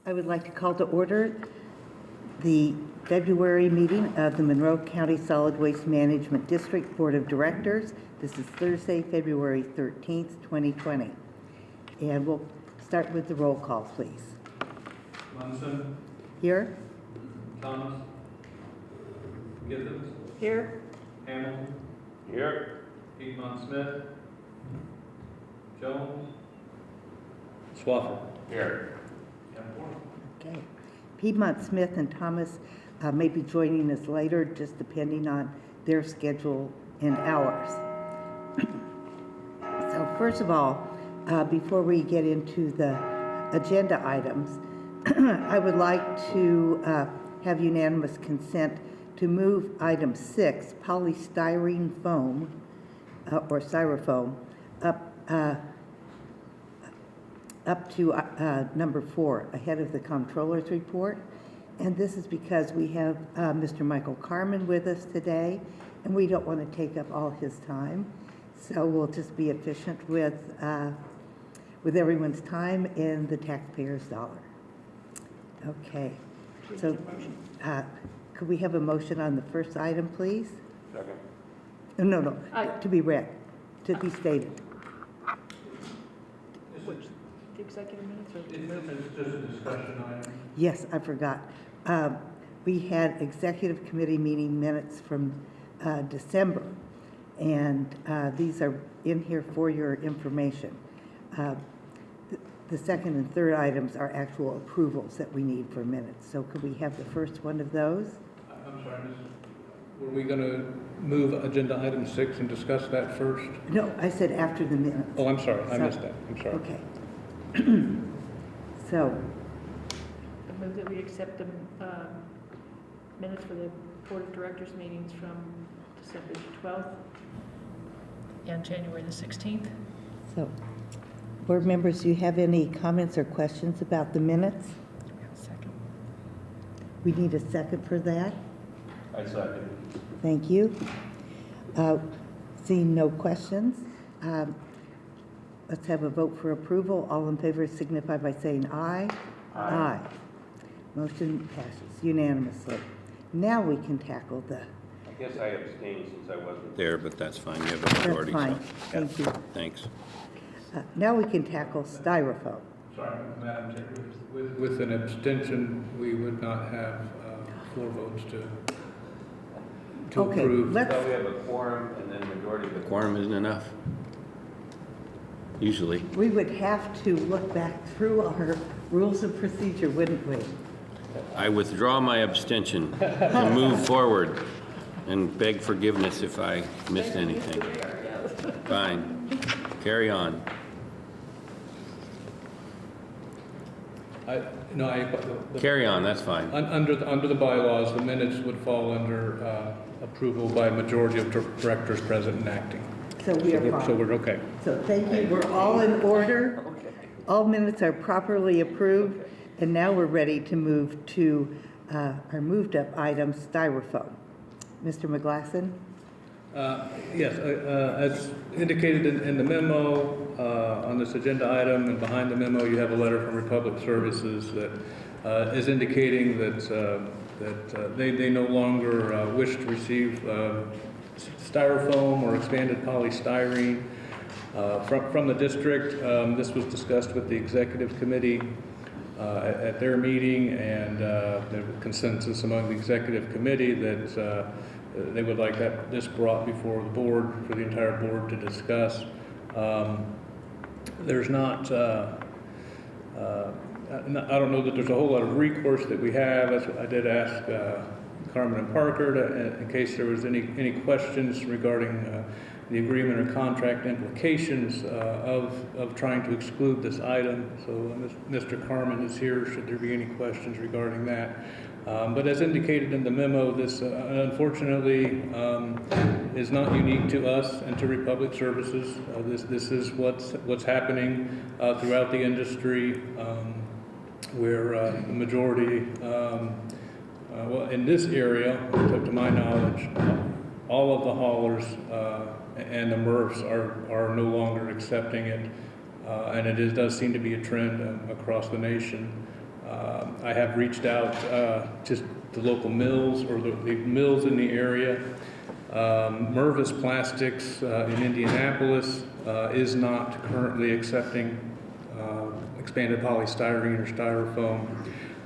I would like to call to order the February meeting of the Monroe County Solid Waste Management District Board of Directors. This is Thursday, February 13th, 2020. And we'll start with the roll call, please. Munson. Here. Thomas. Githens. Here. Hamilton. Here. Piedmont Smith. Jones. Swaffer. Here. Okay. Piedmont Smith and Thomas may be joining us later, just depending on their schedule and ours. So first of all, before we get into the agenda items, I would like to have unanimous consent to move item 6, polystyrene foam or styrofoam, up to number 4, ahead of the comptroller's report. And this is because we have Mr. Michael Carmen with us today, and we don't want to take up all his time. So we'll just be efficient with everyone's time and the taxpayer's dollar. Okay. So could we have a motion on the first item, please? Second. No, to be read, to be stated. Which, the executive minutes or? It's just a discussion item. Yes, I forgot. We had executive committee meeting minutes from December, and these are in here for your information. The second and third items are actual approvals that we need for minutes. So could we have the first one of those? I'm sorry, were we going to move agenda item 6 and discuss that first? No, I said after the minutes. Oh, I'm sorry, I missed that. I'm sorry. Okay. So, I move that we accept the minutes for the Board of Directors meetings from December 12th and January the 16th. so, board members, do you have any comments or questions about the minutes? Second. We need a second for that. I second. Thank you. Seeing no questions, let's have a vote for approval. All in favor signify by saying aye. Aye. Motion passes unanimously. Now we can tackle the... I guess I abstained since I wasn't there, but that's fine. You have a majority. That's fine. So, Thank you. Thanks. Now we can tackle styrofoam. Sorry, Madam Chair. With an abstention, we would not have 4 votes to Okay, approve. let's... So we have a quorum and then majority. The quorum isn't enough. Usually. We would have to look back through our rules of procedure, wouldn't we? I withdraw my abstention and move forward and beg forgiveness if I missed anything. Fine. Carry on. Carry on, that's fine. Under the bylaws, the minutes would fall under approval by majority of directors present and acting. So we are fine. So we're okay. So thank you. We're all in order. All minutes are properly approved. And now we're ready to move to our moved up item, styrofoam. Mr. McGlasson? Yes, as indicated in the memo on this agenda item, and behind the memo you have a letter from Republic Services that is indicating that they no longer wish to receive styrofoam or expanded polystyrene from the district. This was discussed with the executive committee at their meeting, and there was consensus among the executive committee that they would like this brought before the board, for the entire board to discuss. There's not, I don't know that there's a whole lot of recourse that we have. I did ask Carmen and Parker in case there was any questions regarding the agreement or contract implications of trying to exclude this item. So Mr. Carmen is here should there be any questions regarding that. But as indicated in the memo, this unfortunately is not unique to us and to Republic Services. This is what's happening throughout the industry, where the majority, well, in this area, to my knowledge, all of the haulers and the MRFs are no longer accepting it, and it does seem to be a trend across the nation. I have reached out just to local mills or the mills in the area. Mervis Plastics in Indianapolis is not currently accepting expanded polystyrene or styrofoam.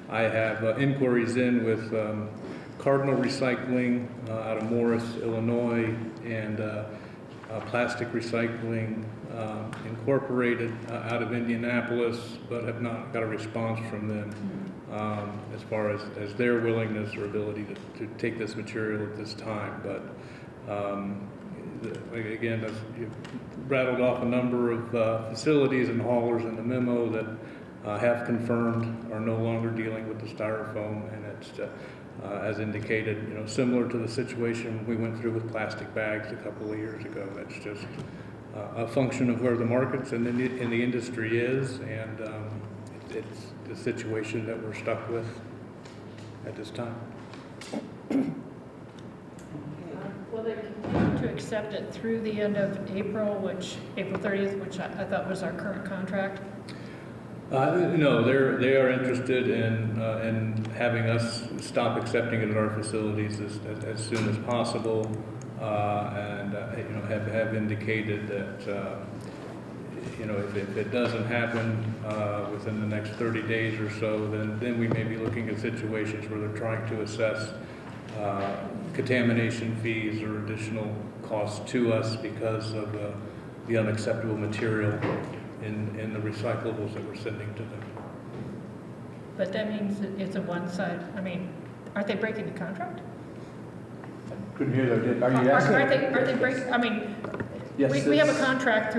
I have inquiries in with Cardinal Recycling out of Morris, Illinois, and Plastic Recycling Incorporated out of Indianapolis, but have not got a response from them as far as their willingness or ability to take this material at this time. But again, you've rattled off a number of facilities and haulers in the memo that have confirmed are no longer dealing with the styrofoam, and it's as indicated, similar to the situation we went through with plastic bags a couple of years ago. That's just a function of where the markets and in the industry is, and it's the situation that we're stuck with at this time. Will they continue to accept it through the end of April, April 30th, which I thought was our current contract? No, they are interested in having us stop accepting it at our facilities as soon as possible, and have indicated that if it doesn't happen within the next 30 days or so, then we may be looking at situations where they're trying to assess contamination fees or additional costs to us because of the unacceptable material in the recyclables that we're sending to them. But that means that it's a one-side, aren't they breaking the contract? Couldn't hear that. Are you asking? Are they breaking, Yes, we have a contract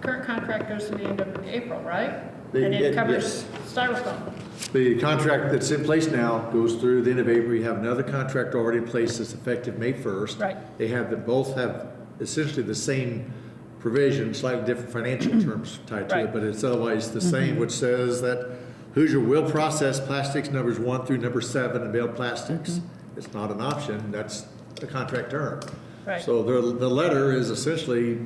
current contract goes to the end of April, right? And it covers styrofoam. The contract that's in place now goes through the end of April. You have another contract already in place that's effective May 1st. Right. They both have essentially the same provision, slightly different financial terms tied to Right. it, but it's otherwise the same, which says that Hoosier will process plastics numbers 1 through number 7 and baled plastics. It's not an option. That's the contract term. Right. So the letter is essentially,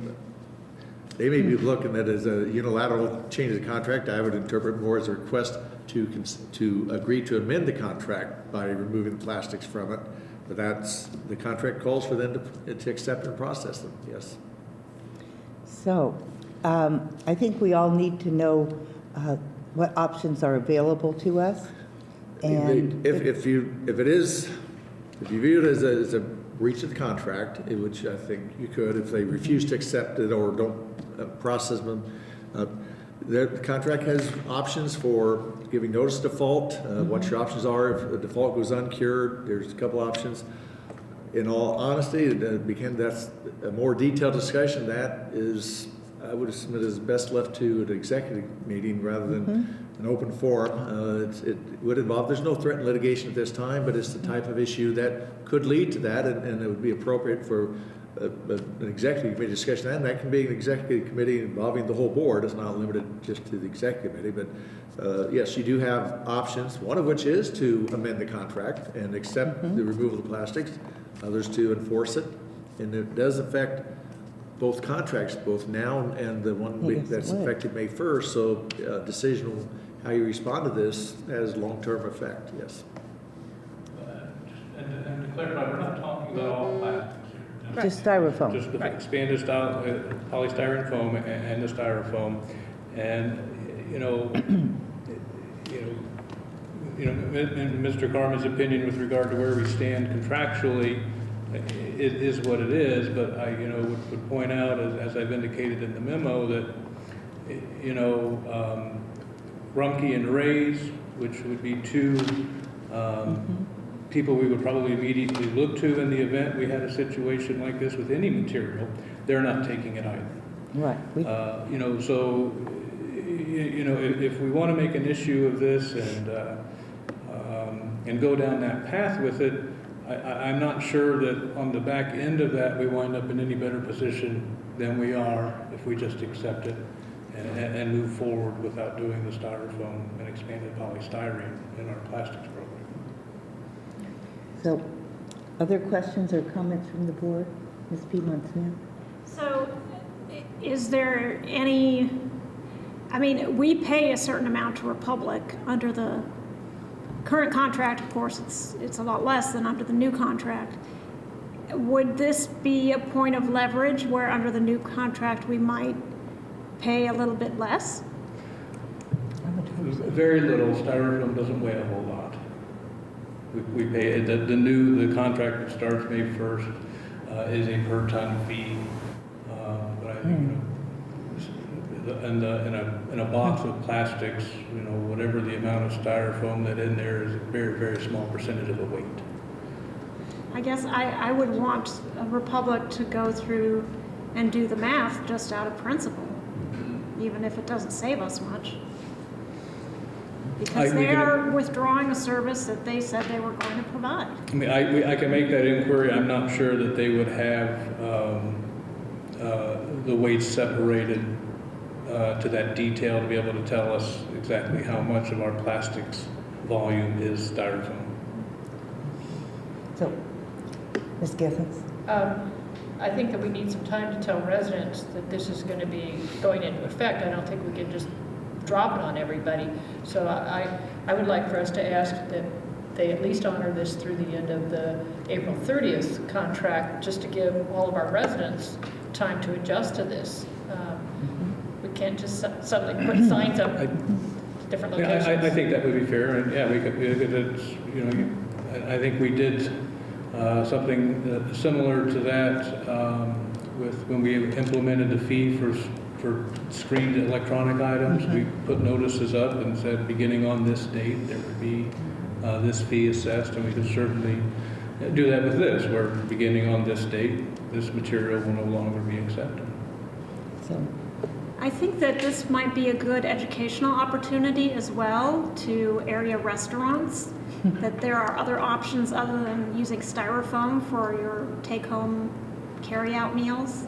they may be looking at it as a unilateral change of the contract. I would interpret more as a request to agree to amend the contract by removing the plastics from it. But the contract calls for them to accept and process them, yes. So, I think we all need to know what options are available to us. And If you view it as a breach of the contract, which I think you could, if they refuse to accept it or don't process them, the contract has options for giving notice of default, what your options are if the default goes uncured. There's a couple options. In all honesty, that's a more detailed discussion. That is, I would submit, is best left to an executive meeting rather than an open forum. It would involve, there's no threat in litigation at this time, but it's the type of issue that could lead to that, and it would be appropriate for an executive committee discussion, and that can be an executive committee involving the whole board. It's not limited just to the executive committee, but yes, you do have options, one of which is to amend the contract and accept the removal of the plastics, others to enforce it, and it does affect both contracts, both now and the one that's effective May 1st, so decision on how you respond to this has long-term effect, yes. And to clarify, we're not talking about all plastics here. just styrofoam. Just the expanded style, polystyrene foam and the styrofoam. And, in Mr. Carmen's opinion with regard to where we stand contractually, it is what it is, but I, would point out, as I've indicated in the memo, that, Rumpke and Ray's, which would be two people we would probably immediately look to in the event we had a situation like this with any material, they're not taking it either. Right. So, if we want to make an issue of this and go down that path with it, I'm not sure that on the back end of that we wind up in any better position than we are if we just accept it and move forward without doing the styrofoam and expanded polystyrene in our plastics program. So, other questions or comments from the board? Ms. Piedmont Smith? So, is there any I mean, we pay a certain amount to Republic under the current contract. Of course, it's a lot less than under the new contract. Would this be a point of leverage where under the new contract we might pay a little bit less? Very little. Styrofoam doesn't weigh a whole lot. We pay, the contract that starts May 1st is a per ton fee. But I think, in a box of plastics, whatever the amount of styrofoam that in there is a very, very small percentage of the weight. I guess I would want a Republic to go through and do the math just out of principle, even if it doesn't save us much. Because they are withdrawing a service that they said they were going to provide. I mean, I can make that inquiry. I'm not sure that they would have the weights separated to that detail to be able to tell us exactly how much of our plastics volume is styrofoam. So, Ms. Githens? I think that we need some time to tell residents that this is going to be going into effect. I don't think we can just drop it on everybody. So I would like for us to ask that they at least honor this through the end of the April 30th contract, just to give all of our residents time to adjust to this. We can't just suddenly put signs up at different locations. I think that would be fair, and yeah, we could, I think we did something similar to that with when we implemented the fee for screened electronic items. We put notices up and said, beginning on this date, there would be this fee assessed, and we could certainly do that with this, where beginning on this date, this material will no longer be accepted. So, I think that this might be a good educational opportunity as well to area restaurants, that there are other options other than using styrofoam for your take-home carry-out meals.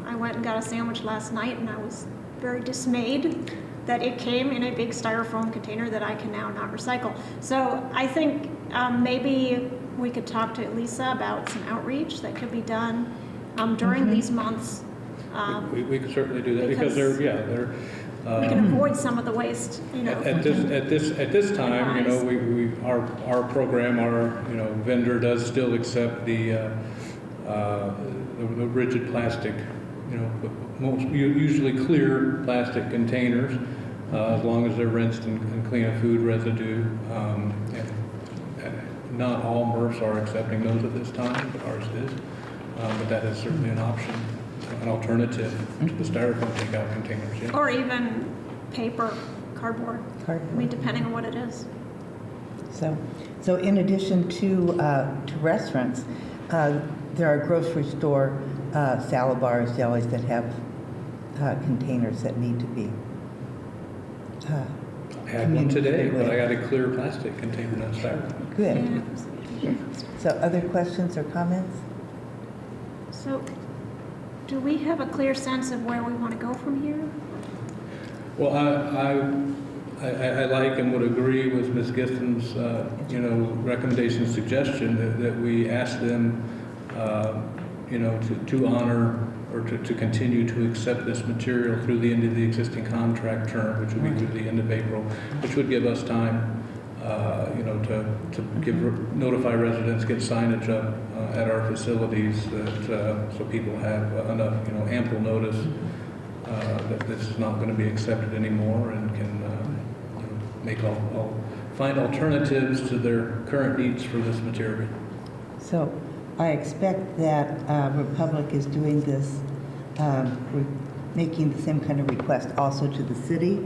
I went and got a sandwich last night, and I was very dismayed that it came in a big styrofoam container that I can now not recycle. So I think maybe we could talk to Lisa about some outreach that could be done during these months. We could certainly do that because they're we can avoid some of the waste. At this time, our program, our vendor does still accept the rigid plastic, usually clear plastic containers, as long as they're rinsed and clean of food residue. Not all MRFs are accepting those at this time, but ours is. But that is certainly an option, an alternative to the styrofoam takeout containers. Yeah. Or even paper, cardboard. I mean, depending on what it is. So in addition to restaurants, there are grocery store salad bars, delis that have containers that need to be. I had one today, but I got a clear plastic container, not styrofoam. Good. Yeah. So other questions or comments? So, do we have a clear sense of where we want to go from here? Well, I like and would agree with Ms. Githens' recommendation, suggestion that we ask them, to honor or to continue to accept this material through the end of the existing contract term, which would be through the end of April, which would give us time, to notify residents, get signage up at our facilities, that so people have enough, ample notice that this is not going to be accepted anymore, and can find alternatives to their current needs for this material. So I expect that Republic is doing this, making the same kind of request also to the city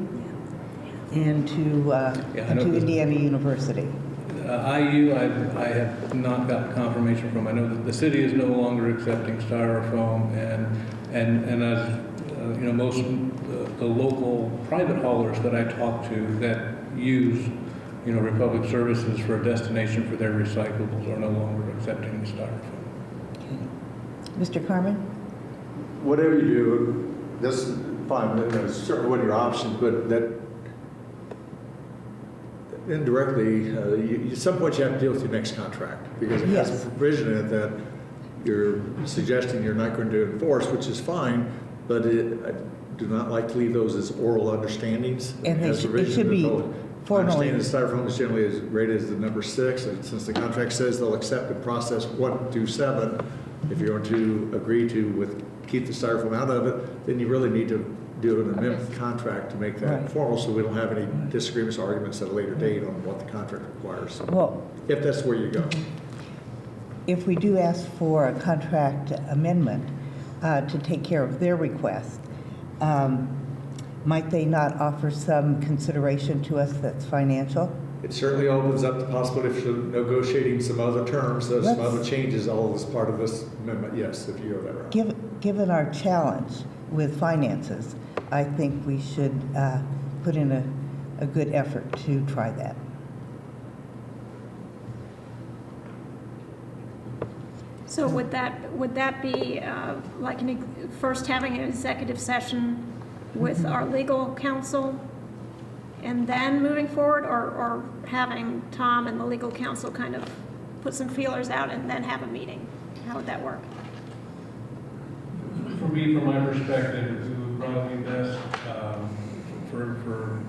and to Indiana University. IU, I have not gotten confirmation from. I know that the city is no longer accepting styrofoam, and as most the local private haulers that I talk to that use Republic services for a destination for their recyclables are no longer accepting the styrofoam. Okay. Mr. Carmen? Whatever you do, this is fine, certainly one of your options, but that indirectly, at some point you have to deal with your next contract, because it has a provision in it that you're suggesting you're not going to enforce, which is fine, but do not like to leave those as oral understandings. And they As should- it provision should in the be code. formally- I understand the styrofoam is generally rated as the number 6, and since the contract says they'll accept and process 1 through 7, if you're going to agree to keep the styrofoam out of it, then you really need to do an amendment contract to make that Right. formal, so we don't have any disagreements or arguments at a later date on what the contract requires, Well, if that's where you go. if we do ask for a contract amendment to take care of their request, might they not offer some consideration to us that's financial? It certainly opens up the possibility for negotiating some other terms, some Let's- other changes, all as part of this amendment, yes, if you go that route. Given our challenge with finances, I think we should put in a good effort to try that. So would that be like first having an executive session with our legal counsel and then moving forward, or having Tom and the legal counsel kind of put some feelers out and then have a meeting? How would that work? For me, from my perspective, it would probably be best for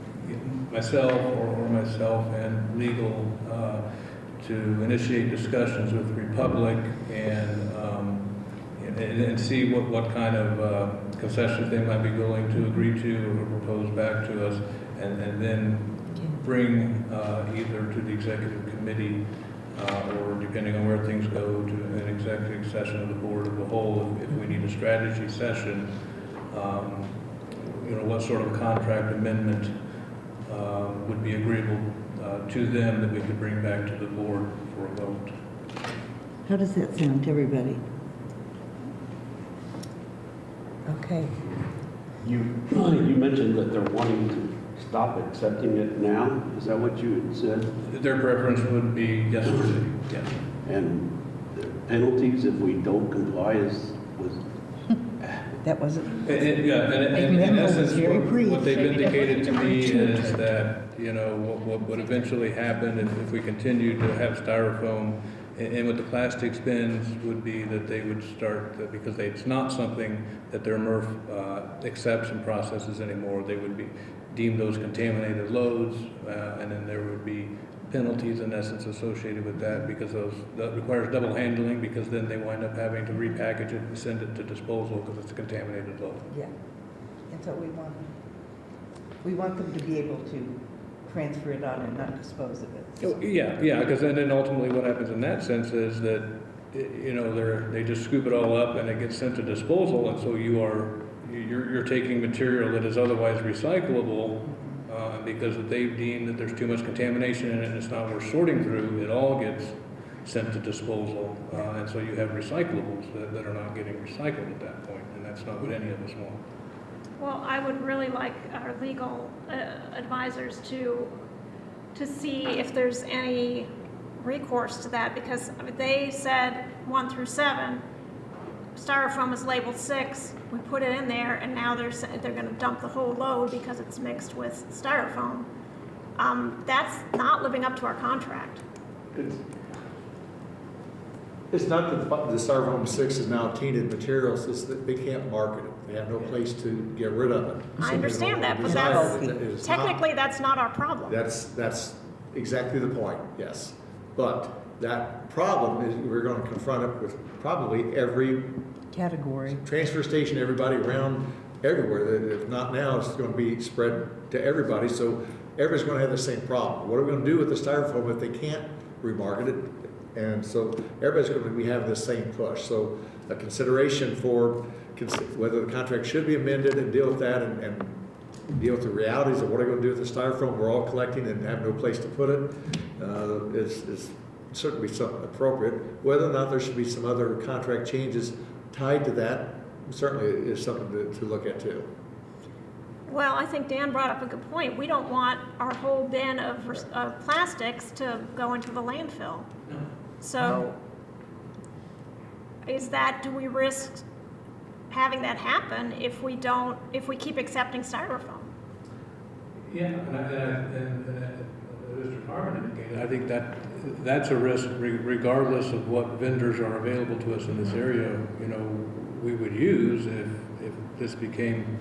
myself or myself and legal to initiate discussions with the Republic and see what kind of concessions they might be willing to agree to or propose back to us, and then bring either to the executive committee or depending on where things go to an executive session of the board of the whole. If we need a strategy session, what sort of contract amendment would be agreeable to them that we could bring back to the board for a vote. How does that sound to everybody? Okay. You mentioned that they're wanting to stop accepting it now. Is that what you had said? Their preference would be yesterday, yes. And the penalties if we don't comply was That wasn't, Yeah, and in Memo was essence, very brief. what they've indicated to me is that, what would eventually happen if we continue to have styrofoam and with the plastics bins would be that they would start, because it's not something that their MRF accepts and processes anymore, they would be deemed those contaminated loads, and then there would be penalties in essence associated with that, because that requires double handling, because then they wind up having to repackage it and send it to disposal because it's a contaminated load. yeah. And so we want them to be able to transfer it on and not dispose of it. Oh, yeah, because then ultimately what happens in that sense is that, they just scoop it all up and it gets sent to disposal, and so you're taking material that is otherwise recyclable, because they've deemed that there's too much contamination in it and it's not worth sorting through, it all gets sent to disposal, and so you have recyclables that are not getting recycled at that point, and that's not what any of us want. Well, I would really like our legal advisors to see if there's any recourse to that, because they said 1 through 7, styrofoam is labeled 6, we put it in there, and now they're going to dump the whole load because it's mixed with styrofoam. That's not living up to our contract. It's not that the styrofoam 6 is now tainted materials, it's that they can't market it. They have no place to get rid of it. I understand that, but technically that's not our problem. That's exactly the point, yes. But that problem is we're going to confront it with probably every Category. transfer station, everybody around everywhere. If not now, it's going to be spread to everybody. So everybody's going to have the same problem. What are we going to do with the styrofoam if they can't remarket it? And so everybody's going to be having the same push. So a consideration for whether the contract should be amended and deal with that and deal with the realities of what are we going to do with the styrofoam we're all collecting and have no place to put it is certainly something appropriate. Whether or not there should be some other contract changes tied to that certainly is something to look at too. Well, I think Dan brought up a good point. We don't want our whole bin of plastics to go into the landfill. So do we risk having that happen if we keep accepting styrofoam? Yeah, and Mr. Carmen indicated, I think that's a risk regardless of what vendors are available to us in this area, we would use if this became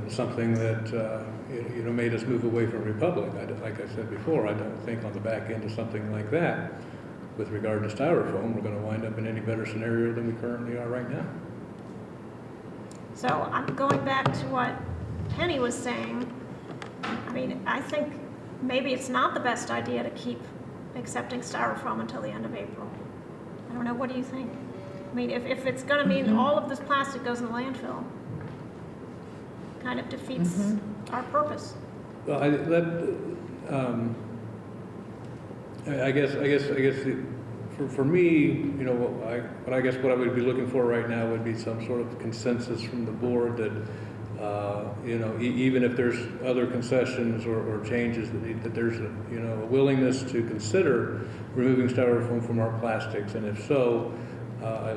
something that, made us move away from Republic. Like I said before, I don't think on the back end of something like that, with regard to styrofoam, we're going to wind up in any better scenario than we currently are right now. So I'm going back to what Penny was saying. I mean, I think maybe it's not the best idea to keep accepting styrofoam until the end of April. I don't know, what do you think? I mean, if it's gonna mean all of this plastic goes in the landfill, kind of defeats our purpose. Well, I guess for me, what I would be looking for right now would be some sort of consensus from the board that, even if there's other concessions or changes that there's a willingness to consider removing styrofoam from our plastics, and if so,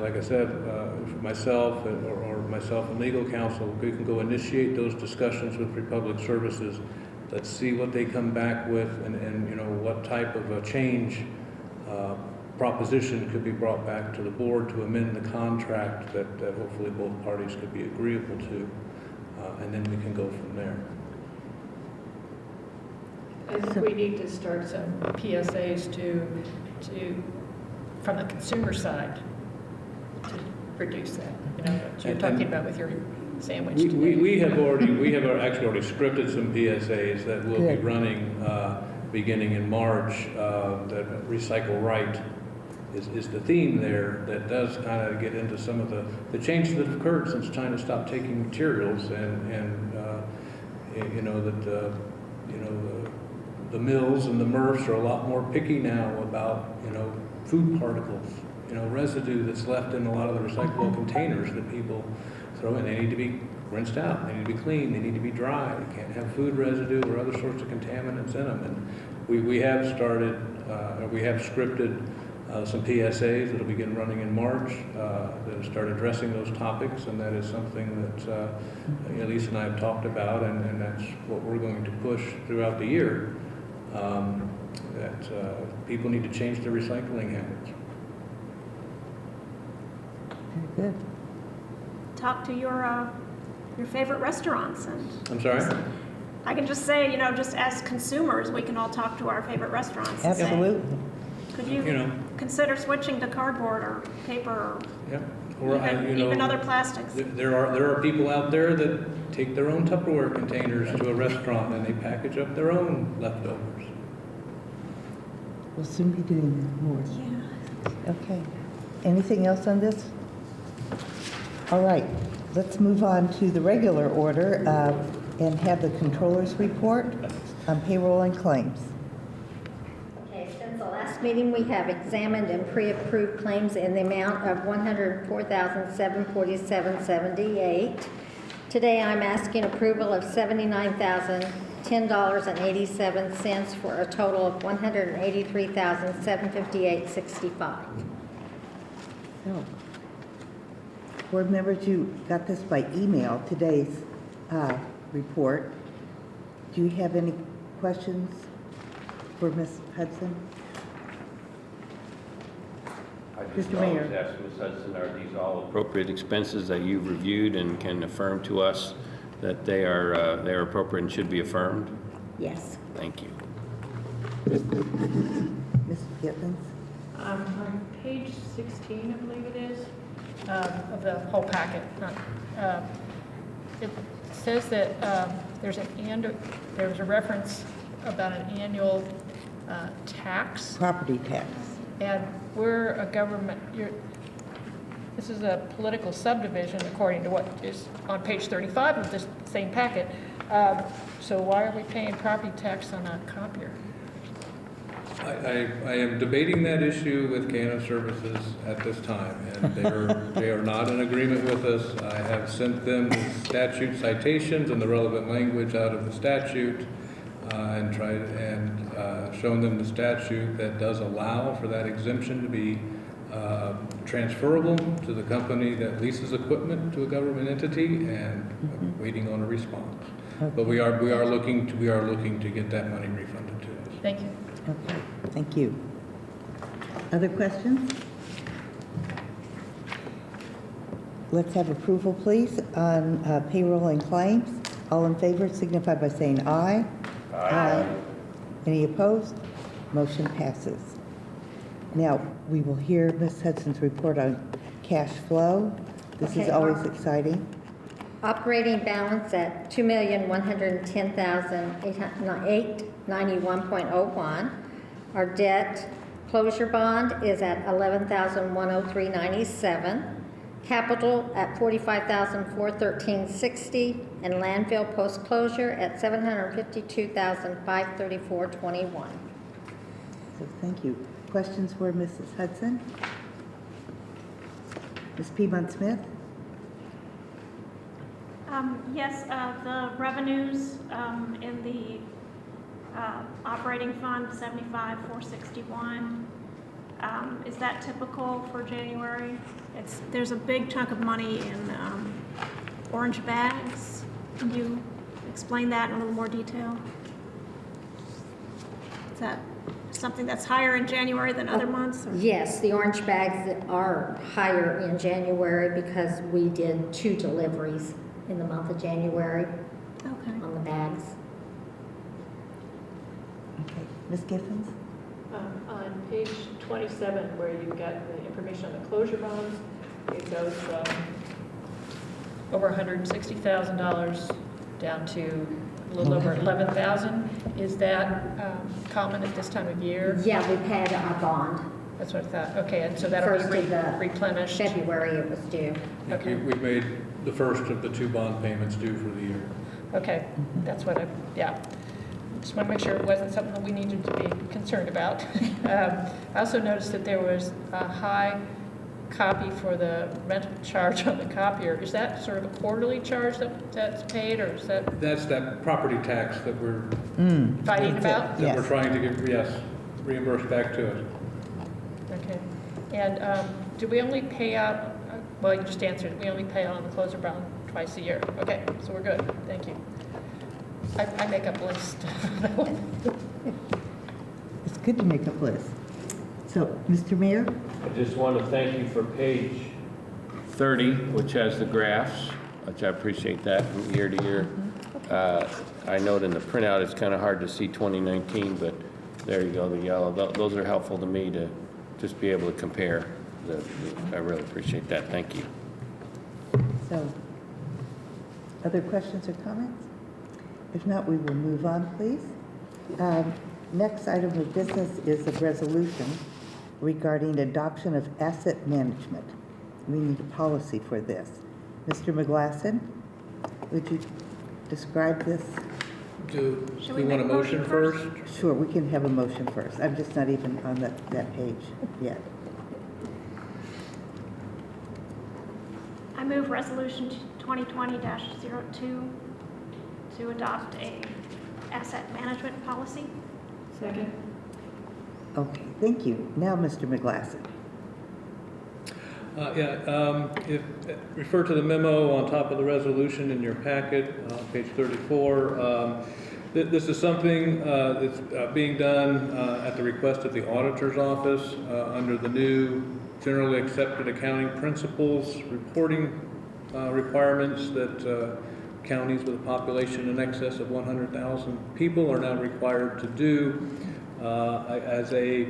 like I said, myself or myself and legal counsel, we can go initiate those discussions with Republic Services. Let's see what they come back with, and what type of a change proposition could be brought back to the board to amend the contract that hopefully both parties could be agreeable to, and then we can go from there. I think we need to start some PSAs to from the consumer side to reduce that. What you're talking about with your sandwich today. We have actually already scripted some PSAs that will be running beginning in March. That recycle right is the theme there. That does kind of get into some of the changes that have occurred since China stopped taking materials, and the mills and the MRFs are a lot more picky now about food particles, residue that's left in a lot of the recyclable containers that people throw in. They need to be rinsed out, they need to be clean, they need to be dry. You can't have food residue or other sorts of contaminants in them. And we have scripted some PSAs that'll begin running in March that'll start addressing those topics, and that is something that Lisa and I have talked about, and that's what we're going to push throughout the year, that people need to change their recycling habits. Very good. Talk to your favorite restaurants, and I'm sorry? I can just say, just as consumers, we can all talk to our favorite restaurants. And say, Absolutely. could you consider switching to cardboard or paper or Yeah. Or even other plastics? There are people out there that take their own Tupperware containers to a restaurant and they package up their own leftovers. We'll soon be doing that more. Yeah. Okay. Anything else on this? All right. Let's move on to the regular order and have the controller's report on payroll and claims. Okay, since the last meeting, we have examined and pre-approved claims in the amount of $104,747.78. Today, I'm asking approval of $79,010.87 for a total of $183,758.65. So, board members, you got this by email, today's report. Do you have any questions for Ms. Hudson? I just Mr. always Mayor. ask Ms. Hudson, are these all appropriate expenses that you've reviewed and can affirm to us that they are appropriate and should be affirmed? Yes. Thank you. Ms. Gittens? On page 16, I believe it is, of the whole packet, it says that there's a reference about an annual tax, Property tax. and we're a government, this is a political subdivision according to what is on page 35 of this same packet. So why are we paying property tax on a copier? I am debating that issue with Canon Services at this time, and they are not in agreement with us. I have sent them the statute citations and the relevant language out of the statute, and shown them the statute that does allow for that exemption to be transferable to the company that leases equipment to a government entity, and I'm waiting on a response. But we are looking to get that money refunded to us. Thank you. Okay, thank you. Other questions? Let's have approval, please, on payroll and claims. All in favor signify by saying aye. Aye. Any opposed? Motion passes. Now, we will hear Ms. Hudson's report on cash flow. This is Okay. always exciting. Operating balance at $2,110,891.01. Our debt closure bond is at $11,103.97. Capital at $45,413.60, and landfill post-closure at $752,534.21. So thank you. Questions for Mrs. Hudson? Ms. Piedmont-Smith? Yes, the revenues in the operating fund, 75,461. Is that typical for January? There's a big chunk of money in orange bags. Can you explain that in a little more detail? Is that something that's higher in January than other months? Or? Yes, the orange bags are higher in January because we did 2 deliveries in the month of January Okay. on the bags. Okay. Ms. Giffens? On page 27, where you've got the information on the closure bonds, it goes from over $160,000 down to a little over 11,000. Is that common at this time of year? Yeah, we paid our bond. That's what I thought. Okay, and so that'll First be of the replenished? February it was due. Okay. We've made the first of the 2 bond payments due for the year. Okay, that's what yeah. Just want to make sure it wasn't something that we needed to be concerned about. I also noticed that there was a high copy for the rental charge on the copier. Is that sort of a quarterly charge that's paid, or is that That's that property tax that we're fighting about? that we're Yes. trying to get, reimbursed back to us. Okay. And do we only pay out, well, you just answered, we only pay out on the closure bond twice a year. Okay, so we're good. Thank you. I make up lists. It's good to make up lists. So, Mr. Mayor? I just want to thank you for page 30, which has the graphs, which I appreciate that from year to year. I note in the printout, it's kind of hard to see 2019, but there you go, the yellow. Those are helpful to me to just be able to compare. I really appreciate that. Thank you. So, other questions or comments? If not, we will move on, please. Next item of business is a resolution regarding adoption of asset management. We need a policy for this. Mr. McGlasson, would you describe this? Do Should we we want a make a motion motion first? Sure, we can have a motion first. I'm just not even on that page yet. I move resolution 2020-02 to adopt a asset management policy. Second. Okay, thank you. Now, Mr. McGlasson. Refer to the memo on top of the resolution in your packet, page 34. This is something that's being done at the request of the auditor's office under the new generally accepted accounting principles reporting requirements that counties with a population in excess of 100,000 people are now required to do. As a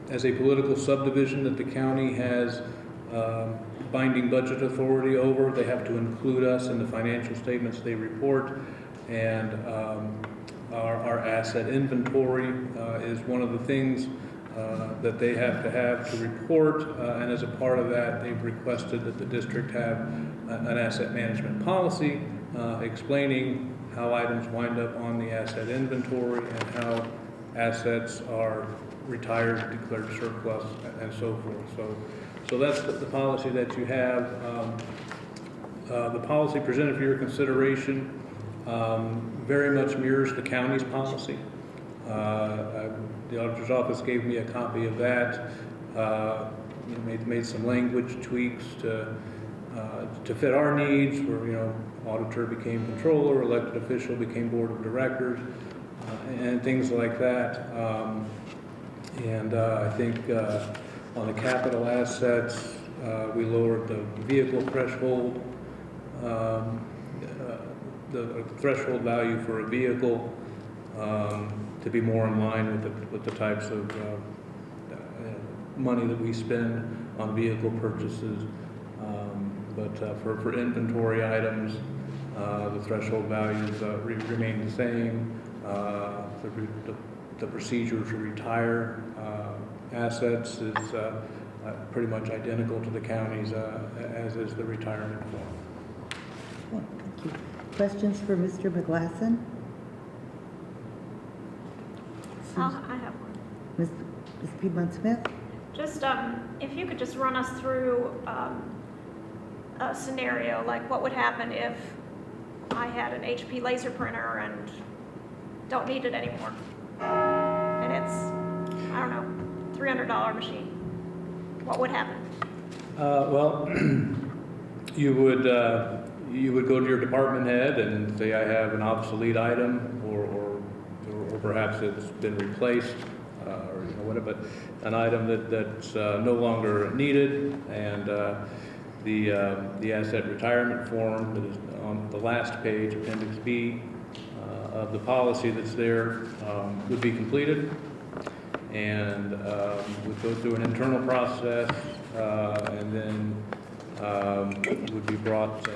political subdivision that the county has binding budget authority over, they have to include us in the financial statements they report, and our asset inventory is one of the things that they have to report, and as a part of that, they've requested that the district have an asset management policy explaining how items wind up on the asset inventory and how assets are retired, declared surplus, and so forth. So that's the policy that you have. The policy presented for your consideration very much mirrors the county's policy. The auditor's office gave me a copy of that. Made some language tweaks to fit our needs, where auditor became controller, elected official became board of directors, and things like that. I think on the capital assets, we lowered the vehicle threshold the threshold value for a vehicle to be more in line with the types of money that we spend on vehicle purchases. But for inventory items, the threshold values remain the same. The procedure to retire assets is pretty much identical to the county's, as is the retirement form. Okay, thank you. Questions for Mr. McGlasson? I have one. Ms. Piedmont Smith? Just, if you could just run us through a scenario, like what would happen if I had an HP laser printer and don't need it anymore? And it's, I don't know, $300 machine. What would happen? Well, you would go to your department head and say, I have an obsolete item, or perhaps it's been replaced, or whatever, but an item that's no longer needed, and the asset retirement form that is on the last page, Appendix B, of the policy that's there, would be completed, and would go through an internal process, and then would be brought,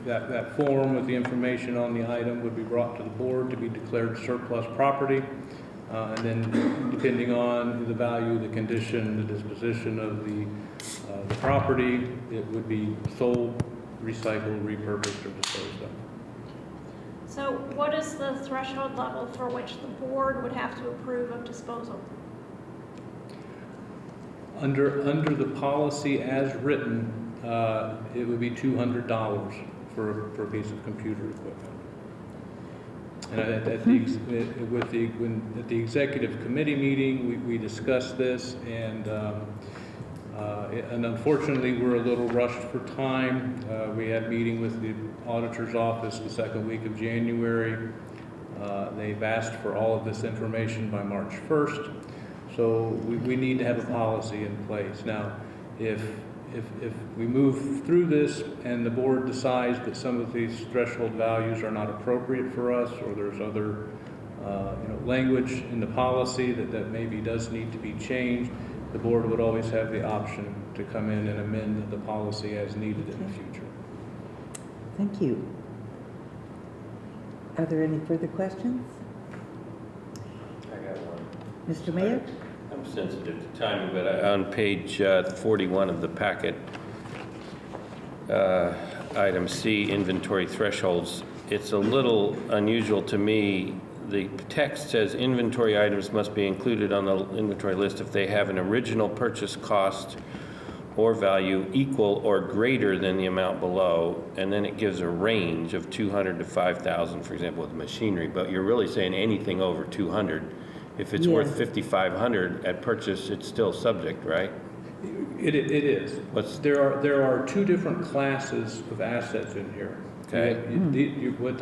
that form with the information on the item would be brought to the board to be declared surplus property, and then depending on the value, the condition, the disposition of the property, it would be sold, recycled, repurposed, or disposed of. So what is the threshold level for which the board would have to approve of disposal? Under the policy as written, it would be $200 for a piece of computer equipment. And at the executive committee meeting, we discussed this, and unfortunately, we're a little rushed for time. We had a meeting with the auditor's office the second week of January. They've asked for all of this information by March 1st. So we need to have a policy in place. Now, if we move through this and the board decides that some of these threshold values are not appropriate for us, or there's other language in the policy that maybe does need to be changed, the board would always have the option to come in and amend the policy as needed in the future. Thank you. Are there any further questions? I got one. Mr. Mayor? I'm sensitive to timing, but on page 41 of the packet, item C, inventory thresholds, it's a little unusual to me. The text says inventory items must be included on the inventory list if they have an original purchase cost or value equal or greater than the amount below, and then it gives a range of 200 to 5,000, for example, with machinery, but you're really saying anything over 200. If it's worth 5,500 at purchase, it's still subject, right? It is. There are two different classes of assets in here. Okay.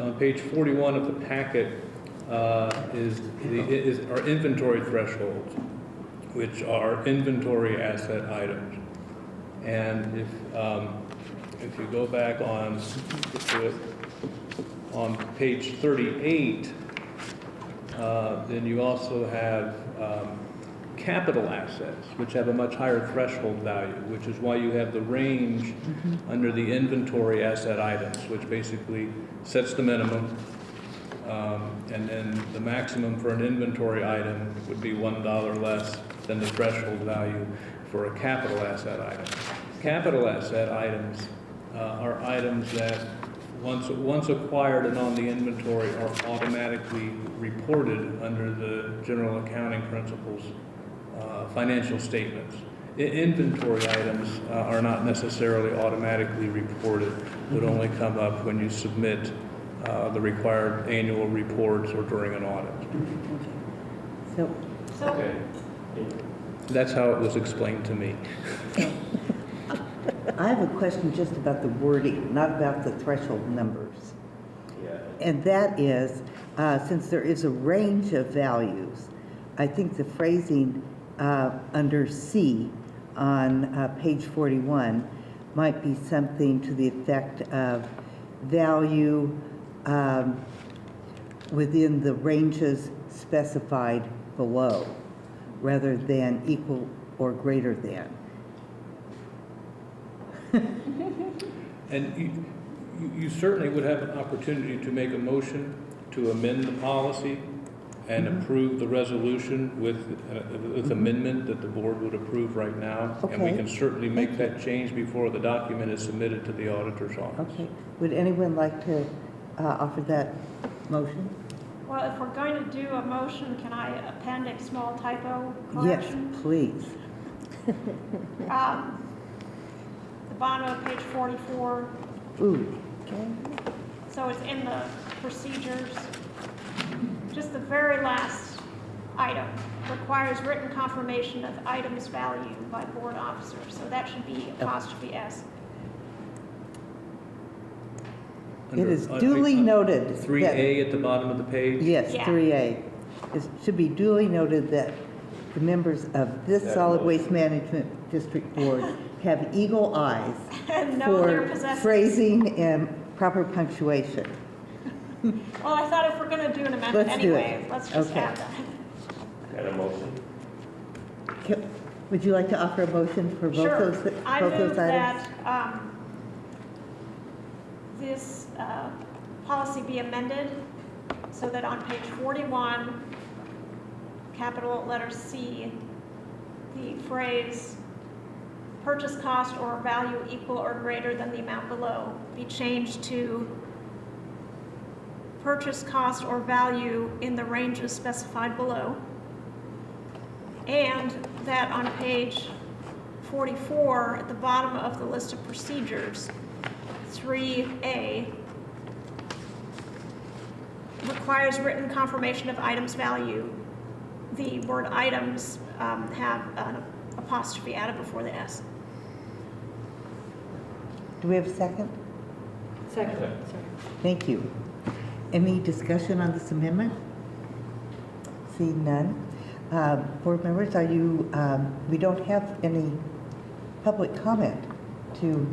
On page 41 of the packet is our inventory thresholds, which are inventory asset items. And if you go back on page 38, then you also have capital assets, which have a much higher threshold value, which is why you have the range under the inventory asset items, which basically sets the minimum, and then the maximum for an inventory item would be $1 less than the threshold value for a capital asset item. Capital asset items are items that once acquired and on the inventory are automatically reported under the general accounting principles financial statements. Inventory items are not necessarily automatically reported, would only come up when you submit the required annual reports or during an audit. So, Okay. That's how it was explained to me. I have a question just about the wording, not about the threshold numbers. Yeah. And that is, since there is a range of values, I think the phrasing under C on page 41 might be something to the effect of value um, within the ranges specified below, rather than equal or greater than. And you certainly would have an opportunity to make a motion to amend the policy and approve the resolution with amendment that the board would approve right now. And we Okay. can certainly make that change before the document is submitted to the auditor's office. Okay, would anyone like to offer that motion? Well, if we're going to do a motion, can I append a small typo Yes, correction? please. The bottom of page 44, Ooh, okay. so it's in the procedures. Just the very last item requires written confirmation of items value by board officers. So that should be apostrophe S. It is duly noted. 3A at the bottom of the page? Yes, Yeah. 3A. It should be duly noted that the members of this solid waste management district board have eagle eyes And know their for possessions. phrasing and proper punctuation. Well, I thought if we're going to do an amendment Let's do it. anyway, let's just Okay. add that. Got a motion? Would you like to offer a motion for both Sure. those I items? move that this policy be amended so that on page 41, capital letter C, the phrase purchase cost or value equal or greater than the amount below be changed to purchase cost or value in the ranges specified below. And that on page 44, at the bottom of the list of procedures, 3A, requires written confirmation of items value. The word items have an apostrophe added before the S. Do we have a second? Second, sorry. Thank you. Any discussion on this amendment? Seeing none. Board members, are you, we don't have any public comment to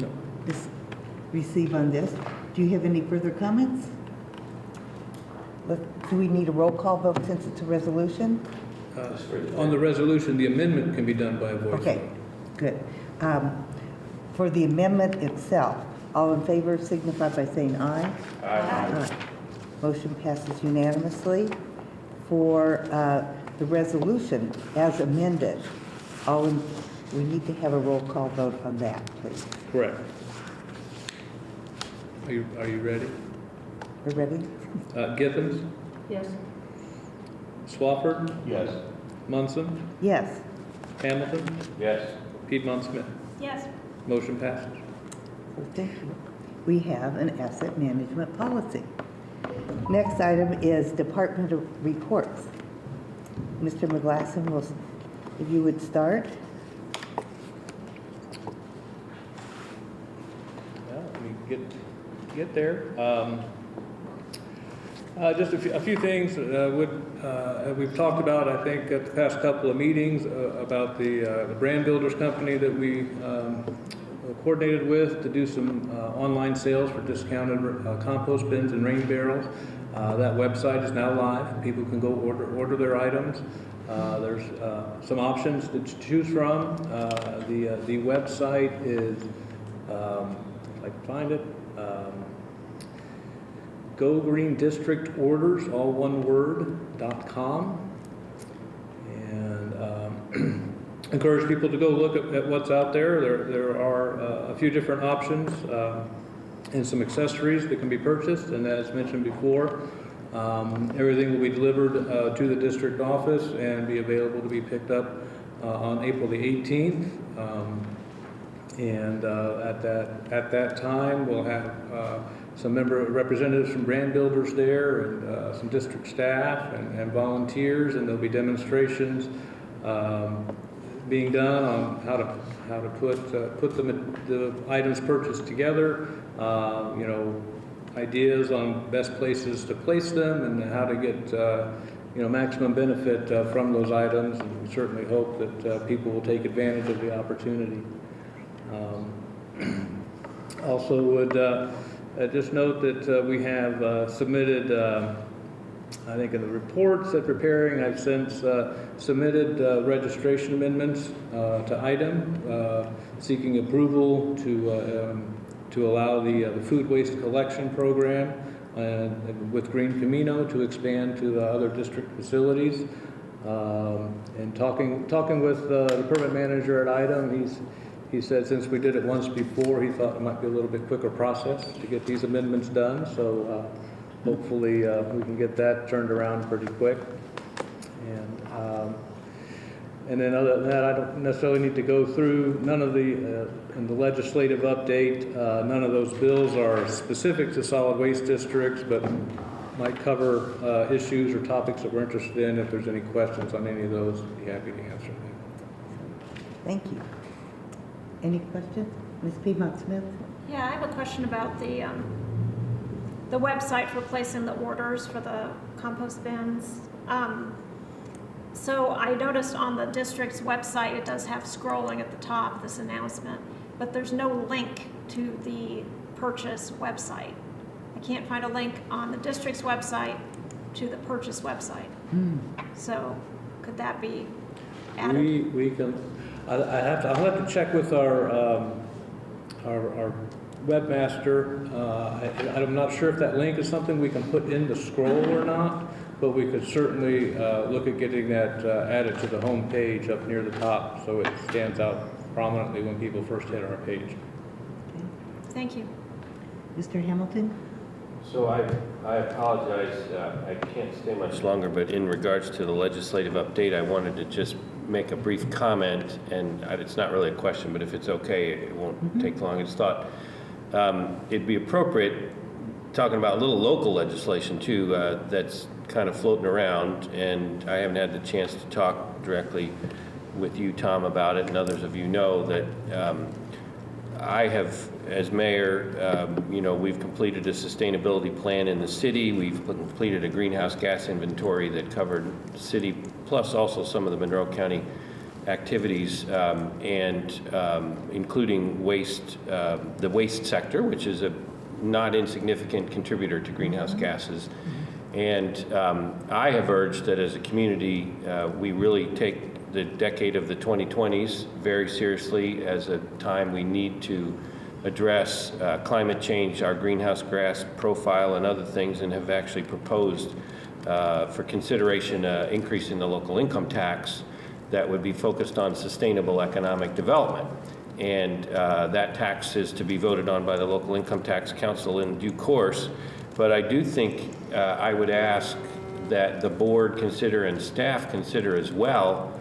receive on this. Do you have any further comments? Do we need a roll call vote since it's a resolution? On the resolution, the amendment can be done by a voice Okay, vote. good. For the amendment itself, all in favor signify by saying aye. Aye. Motion passes unanimously. For the resolution as amended, we need to have a roll call vote on that, please. Correct. Are you ready? We're ready? Githens, Yes. Swafford, Yes. Munson, Yes. Hamilton, Yes. Piedmont Smith. Yes. Motion passes. Thank you. We have an asset management policy. Next item is department reports. Mr. McGlasson, if you would start. Well, let me get there. Just a few things we've talked about, I think, at the past couple of meetings about the brand builders company that we coordinated with to do some online sales for discounted compost bins and rain barrels. That website is now live. People can go order their items. There's some options to choose from. The website is, if I can find it, Go Green District Orders, all one word, .com. And encourage people to go look at what's out there. There are a few different options and some accessories that can be purchased. And as mentioned before, everything will be delivered to the district office and be available to be picked up on April the 18th. At that time, we'll have some representatives from brand builders there and some district staff and volunteers, and there'll be demonstrations being done on how to put the items purchased together, ideas on best places to place them and how to get maximum benefit from those items. And we certainly hope that people will take advantage of the opportunity. Also would Just note that we have submitted, I think in the reports that preparing, I've since submitted registration amendments to item, seeking approval to allow the food waste collection program with Green Camino to expand to the other district facilities. And talking with the permit manager at item, he said since we did it once before, he thought it might be a little bit quicker process to get these amendments done. So hopefully we can get that turned around pretty quick. And then other than that, I don't necessarily need to go through none of the, in the legislative update, none of those bills are specific to solid waste districts, but might cover issues or topics that we're interested in. If there's any questions on any of those, I'd be happy to answer them. Thank you. Any questions? Ms. Piedmont Smith? Yeah, I have a question about the website for placing the orders for the compost bins. So I noticed on the district's website, it does have scrolling at the top, this announcement, but there's no link to the purchase website. I can't find a link on the district's website to the purchase website. So could that be added? We can. I'll have to check with our webmaster. I'm not sure if that link is something we can put in the scroll or not, but we could certainly look at getting that added to the home page up near the top so it stands out prominently when people first hit our page. Okay. Thank you. Mr. Hamilton? So I apologize, I can't stay much longer, but in regards to the legislative update, I wanted to just make a brief comment, and it's not really a question, but if it's okay, it won't take long. I just thought it'd be appropriate, talking about a little local legislation too, that's kind of floating around, and I haven't had the chance to talk directly with you, Tom, about it, and others of you know that I have, as mayor, we've completed a sustainability plan in the city. We've completed a greenhouse gas inventory that covered the city, plus also some of the Monroe County activities, including waste, the waste sector, which is a not insignificant contributor to greenhouse gases. And I have urged that as a community, we really take the decade of the 2020s very seriously as a time we need to address climate change, our greenhouse gas profile, and other things, and have actually proposed for consideration increase in the local income tax that would be focused on sustainable economic development. And that tax is to be voted on by the Local Income Tax Council in due course. But I do think I would ask that the board consider and staff consider as well,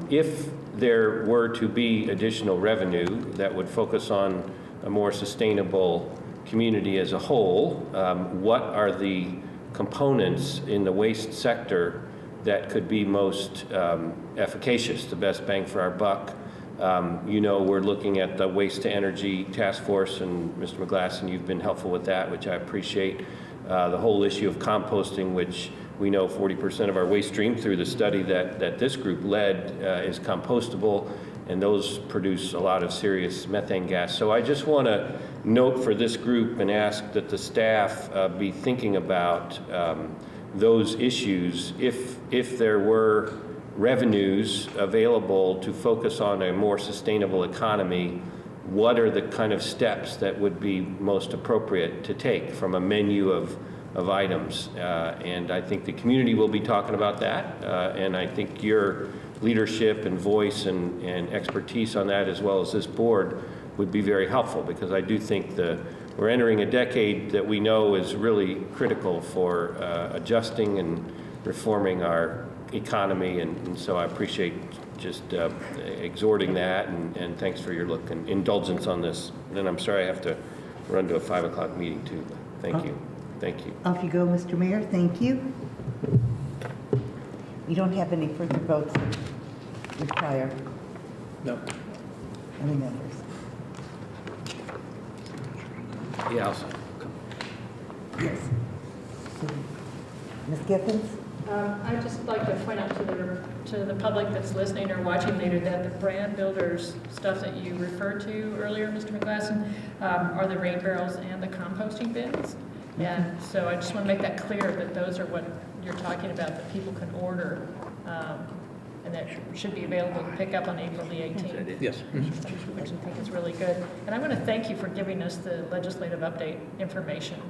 if there were to be additional revenue that would focus on a more sustainable community as a whole, what are the components in the waste sector that could be most efficacious, the best bang for our buck? We're looking at the Waste to Energy Task Force, and Mr. McGlasson, you've been helpful with that, which I appreciate. The whole issue of composting, which we know 40% of our waste stream through the study that this group led is compostable, and those produce a lot of serious methane gas. So I just want to note for this group and ask that the staff be thinking about those issues if there were revenues available to focus on a more sustainable economy. What are the kind of steps that would be most appropriate to take from a menu of items? And I think the community will be talking about that, and I think your leadership and voice and expertise on that, as well as this board, would be very helpful, because I do think we're entering a decade that we know is really critical for adjusting and reforming our economy, and so I appreciate just exhorting that, and thanks for your look and indulgence on this. And I'm sorry I have to run to a 5 o'clock meeting too. Thank you. Thank you. Off you go, Mr. Mayor. Thank you. We don't have any further votes required. No. Any members? Yeah, I'll sign. Yes. Ms. Giffens? I'd just like to point out to the to the public that's listening or watching later that the brand builders stuff that you referred to earlier, Mr. McGlasson, are the rain barrels and the composting bins. And so I just want to make that clear that those are what you're talking about, that people can order, and that should be available to pick up on April the 18th. Yes. Which I think is really good. And I want to thank you for giving us the legislative update information.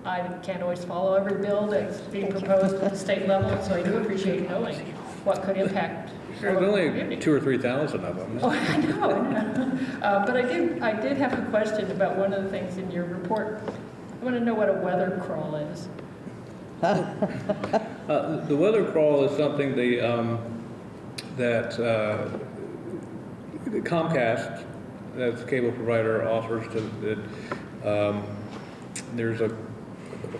I can't always follow every bill that's being proposed at the state level, so I do appreciate knowing what could impact our There's only community. 2,000 or 3,000 of them. Oh, I know. But I did have a question about one of the things in your report. I want to know what a weather crawl is. The weather crawl is something that Comcast, that's the cable provider, offers to. There's a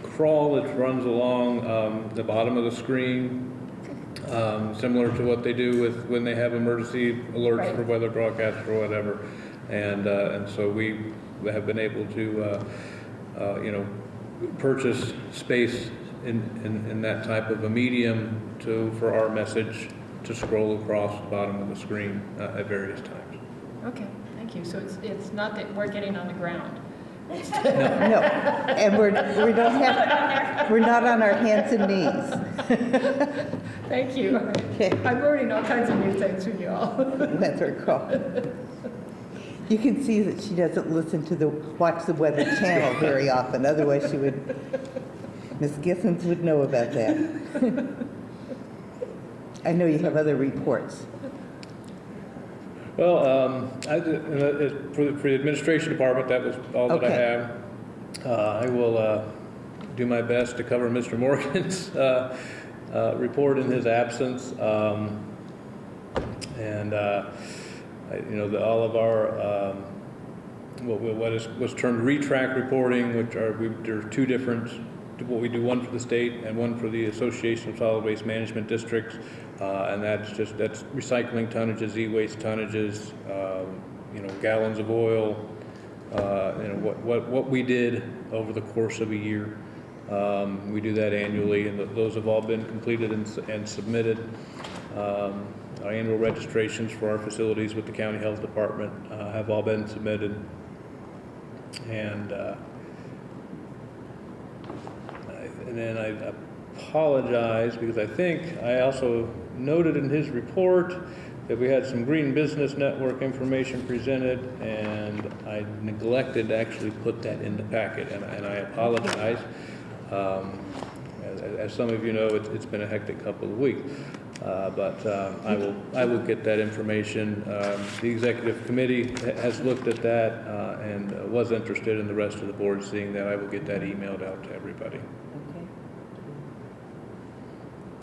crawl that runs along the bottom of the screen, similar to what they do with when they have emergency alerts Right. for weather broadcasts or whatever, and so we have been able to purchase space in that type of a medium for our message to scroll across the bottom of the screen at various times. Okay, thank you. So it's not that we're getting on the ground. No, and we're not on our hands and knees. Thank you. Okay. I'm learning all kinds of new things from you all. That's her call. You can see that she doesn't listen to watch the Weather Channel very often, otherwise she would, Ms. Gissens would know about that. I know you have other reports. Well, for the administration department, that was all that I Okay. have. I will do my best to cover Mr. Morgan's report in his absence, and all of our was termed retrack reporting, which there are two different. What we do, one for the state and one for the Association of Solid Waste Management Districts, and that's recycling tonnages, e-waste tonnages, gallons of oil, what we did over the course of a year. We do that annually, and those have all been completed and submitted. Our annual registrations for our facilities with the County Health Department have all been submitted, and then I apologize because I think I also noted in his report that we had some Green Business Network information presented, and I neglected to actually put that in the packet, and I apologize. As some of you know, it's been a hectic couple of weeks, but I will get that information. The executive committee has looked at that and was interested in the rest of the board seeing that. I will get that emailed out to everybody. Okay.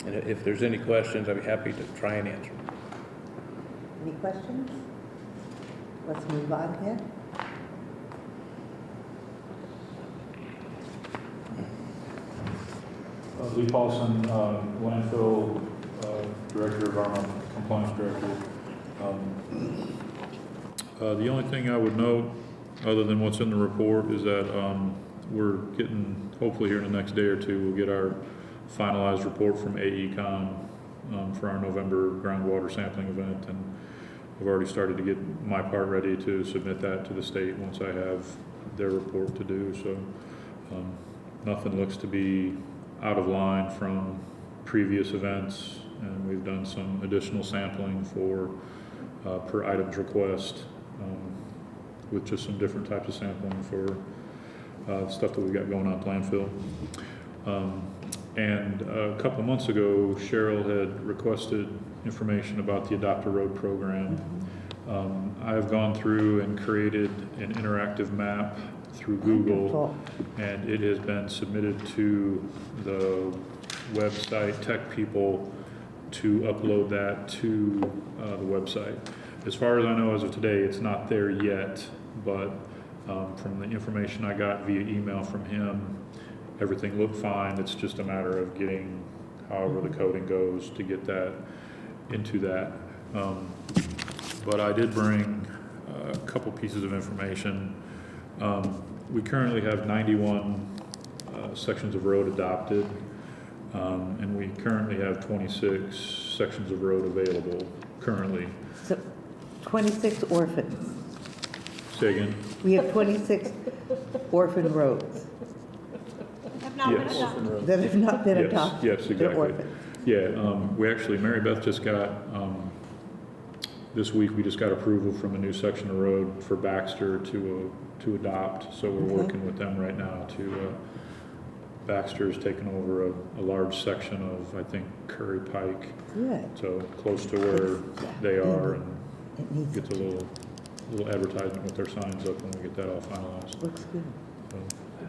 And if there's any questions, I'd be happy to try and answer. Any questions? Let's move on then. Lee Paulson, landfill director, environmental compliance director. The only thing I would note, other than what's in the report, is that we're getting, hopefully here in the next day or two, we'll get our finalized report from AECom for our November groundwater sampling event, and I've already started to get my part ready to submit that to the state once I have their report to do. So nothing looks to be out of line from previous events, and we've done some additional sampling for per items request with just some different types of sampling for stuff that we've got going on at landfill. And a couple of months ago, Cheryl had requested information about the Adopt a Road program. I've gone through and created an interactive map through Google, and it has been submitted to the website Tech People to upload that to the website. As far as I know, as of today, it's not there yet, but from the information I got via email from him, everything looked fine. It's just a matter of getting however the coding goes to get that into that. But I did bring a couple pieces of information. We currently have 91 sections of road adopted. And we currently have 26 sections of road available currently. So 26 orphans. Say again? We have 26 orphan roads Have not been Yes. adopted. that have not been Yes, adopted. yes, They're exactly. orphans. Yeah, we actually, Mary Beth just got, this week, we just got approval from a new section of road for Baxter to adopt. So we're Okay. working with them right now to, Baxter's taken over a large section of, I think, Curry Pike. Good. So close to where they are, and It needs gets a little advertisement with their signs up when we get that all finalized. Looks good. So,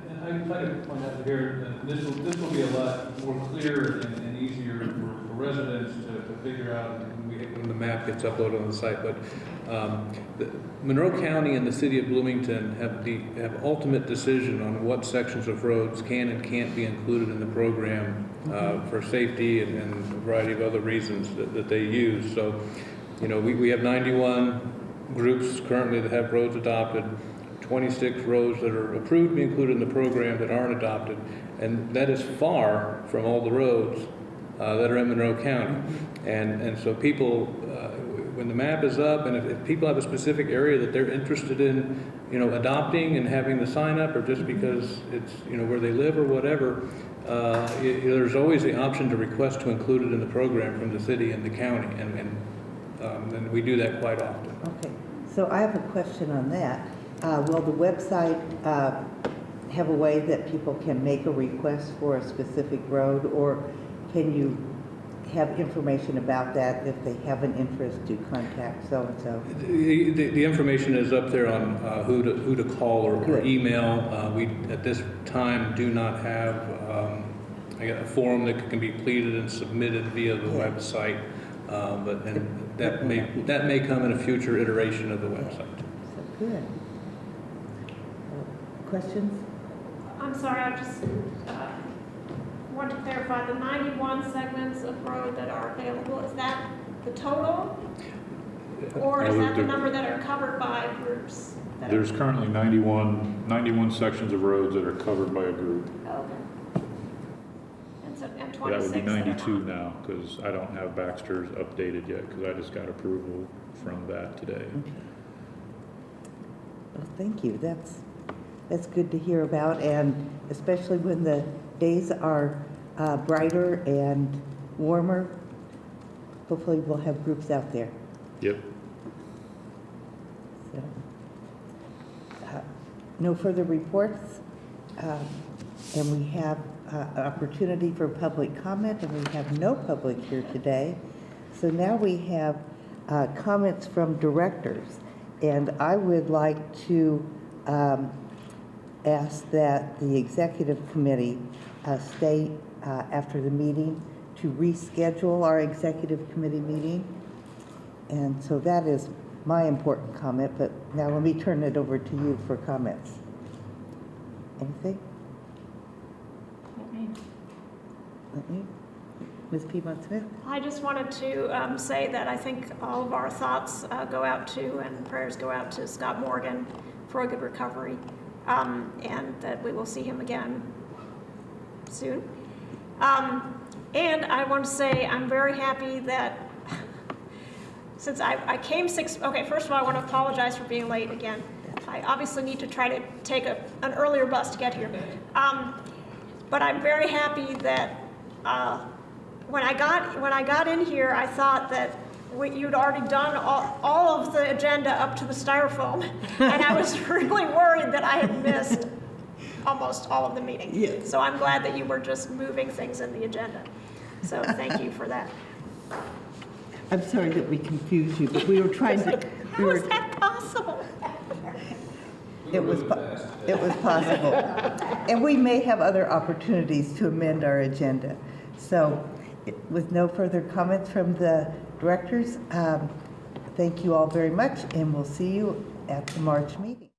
And I'd like to point out here, that this will be a lot more clear and easier for residents to figure out when the map gets uploaded on the site. But Monroe County and the city of Bloomington have ultimate decision on what sections of roads can and can't be included in the program for safety and a variety of other reasons that they use. So, you know, we have 91 groups currently that have roads adopted, 26 roads that are approved to be included in the program that aren't adopted, and that is far from all the roads that are in Monroe County. And so people, when the map is up, and if people have a specific area that they're interested in, you know, adopting and having the sign up, or just because it's, you know, where they live or whatever, there's always the option to request to include it in the program from the city and the county, and we do that quite often. Okay, so I have a question on that. Will the website have a way that people can make a request for a specific road, or can you have information about that if they have an interest to contact so-and-so? The information is up there on who to call or Good. email. We, at this time, do not have a form that can be pleaded and submitted via the Yeah. website, that may come in a future iteration of the website. So good. Questions? I'm sorry, I just want to clarify, the 91 segments of road that are available, is that the total? Or is that the number that are covered by groups? There's currently 91 sections of roads that are covered by a group. Okay. And That 26 would be that are 92 not. now, because I don't have Baxter's updated yet, because I just got approval from that today. Well, thank you. That's good to hear about, and especially when the days are brighter and warmer. Hopefully we'll have groups out there. Yep. So, no further reports, and we have an opportunity for public comment, and we have no public here today. So now we have comments from directors, and I would like to ask that the executive committee stay after the meeting to reschedule our executive committee meeting. And so that is my important comment, but now let me turn it over to you for comments. Anything? Let me. Ms. Piedmont-Smith? I just wanted to say that I think all of our thoughts go out to, and prayers go out to Scott Morgan for a good recovery, and that we will see him again soon. And I want to say I'm very happy that since I came okay, first of all, I want to apologize for being late again. I obviously need to try to take an earlier bus to get here. But I'm very happy that when I got in here, I thought that you'd already done all of the agenda up to the styrofoam, and I was really worried that I had missed almost all of the meeting. Yes. So I'm glad that you were just moving things in the agenda. So thank you for that. I'm sorry that we confused you, but we were trying to. How is that possible? It was possible. And we may have other opportunities to amend our agenda. So with no further comments from the directors, thank you all very much, and we'll see you at the March meeting.